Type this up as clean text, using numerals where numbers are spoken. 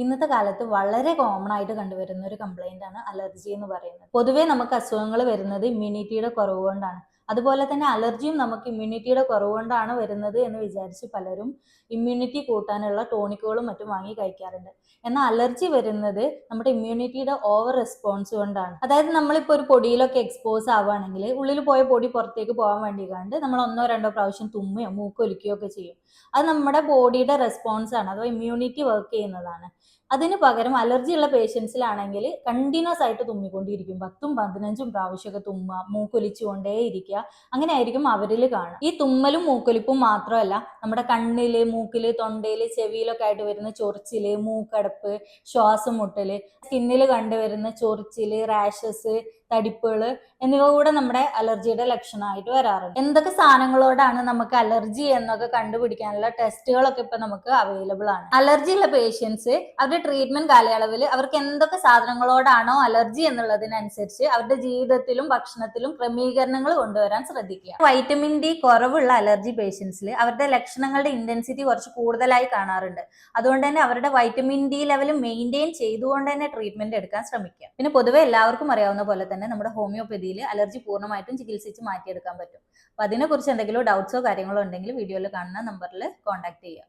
ഇന്നത്തെ കാലത്ത് വളരെ കോമൺ ആയിട്ട് കണ്ടുവരുന്ന ഒരു കംപ്ലൈന്റ് ആണ് അലർജി എന്ന് പറയുന്നത്. പൊതുവേ നമുക്ക് അസുഖങ്ങൾ വരുന്നത് ഇമ്മ്യൂണിറ്റിയുടെ കുറവ് കൊണ്ടാണ്. അതുപോലെ തന്നെ അലർജിയും നമുക്ക് ഇമ്മ്യൂണിറ്റിയുടെ കുറവ് കൊണ്ടാണ് വരുന്നത് എന്ന് വിചാരിച്ച് പലരും ഇമ്മ്യൂണിറ്റി കൂട്ടാനുള്ള ടോണിക്കുകളും മറ്റും വാങ്ങി കഴിക്കാറുണ്ട്. എന്നാൽ അലർജി വരുന്നത് നമ്മുടെ ഇമ്മ്യൂണിറ്റിയുടെ ഓവർ റെസ്പോൺസ് കൊണ്ടാണ്. അതായത് നമ്മളിപ്പോൾ ഒരു പൊടിയിലൊക്കെ എക്സ്പോസ് ആവുകയാണെങ്കിൽ ഉള്ളിൽ പോയ പൊടി പുറത്തേക്ക് പോകാൻ വേണ്ടി കണ്ട് നമ്മൾ 1-2 പ്രാവശ്യം തുമ്മുകയോ മൂക്കൊലിക്കുകയോ ഒക്കെ ചെയ്യും. അത് നമ്മുടെ ബോഡിയുടെ റെസ്പോൺസ് ആണ്, അഥവാ ഇമ്മ്യൂണിറ്റി വർക്ക് ചെയ്യുന്നതാണ്. അതിന് പകരം അലർജി ഉള്ള പേഷ്യൻസിലാണെങ്കിൽ കണ്ടിന്യൂസ് ആയിട്ട് തുമ്മിക്കൊണ്ടിരിക്കും, 10-15 പ്രാവശ്യമൊക്കെ തുമ്മുക, മൂക്കൊലിച്ചുകൊണ്ടേ ഇരിക്കുക. അങ്ങനെ ആയിരിക്കും അവരിൽ കാണുക. ഈ തുമ്മലും മൂക്കൊലിപ്പും മാത്രമല്ല, നമ്മുടെ കണ്ണില്, മൂക്കില്, തൊണ്ടയില്, ചെവിയിലൊക്കെ ആയിട്ട് വരുന്ന ചൊറിച്ചില്, മൂക്കടപ്പ്, ശ്വാസം മുട്ടല്, സ്കിന്നിൽ കണ്ടുവരുന്ന ചൊറിച്ചില്, റാഷസ്, തടിപ്പുകൾ എന്നിവ കൂടെ നമ്മുടെ അലർജിയുടെ ലക്ഷണമായിട്ട് വരാറുണ്ട്. എന്തൊക്കെ സാധനങ്ങളോടാണ് നമുക്ക് അലർജി എന്നൊക്കെ കണ്ടുപിടിക്കാനുള്ള ടെസ്റ്റുകളൊക്കെ ഇപ്പൊ നമുക്ക് അവൈലബിൾ ആണ്. അലർജി ഉള്ള പേഷ്യൻസ് അവരുടെ ട്രീറ്റ്മെന്റ് കാലയളവിൽ അവർക്ക് എന്തൊക്കെ സാധനങ്ങളോടാണോ അലർജി എന്നുള്ളതിനനുസരിച്ച് അവരുടെ ജീവിതത്തിലും ഭക്ഷണത്തിലും ക്രമീകരണങ്ങൾ കൊണ്ടുവരാൻ ശ്രദ്ധിക്കുക. വൈറ്റമിൻ ഡി കുറവുള്ള അലർജി പേഷ്യൻസിൽ അവരുടെ ലക്ഷണങ്ങളുടെ ഇന്റൻസിറ്റി കുറച്ച് കൂടുതലായി കാണാറുണ്ട്. അതുകൊണ്ട് തന്നെ അവരുടെ വൈറ്റമിൻ ഡി ലെവൽ മെയിൻറ്റെയിൻ ചെയ്തുകൊണ്ട് തന്നെ ട്രീറ്റ്മെന്റ് എടുക്കാൻ ശ്രമിക്കുക. പിന്നെ പൊതുവെ എല്ലാവർക്കും അറിയാവുന്ന പോലെ തന്നെ നമ്മുടെ ഹോമിയോപ്പതിയിൽ അലർജി പൂർണ്ണമായിട്ടും ചികിത്സിച്ച് മാറ്റിയെടുക്കാൻ പറ്റും. അപ്പൊ അതിനെക്കുറിച്ച് എന്തെങ്കിലും ഡൗട്ട്സോ കാര്യങ്ങളോ ഉണ്ടെങ്കിൽ വീഡിയോയിൽ കാണുന്ന നമ്പറിൽ കോൺടാക്ട് ചെയ്യുക.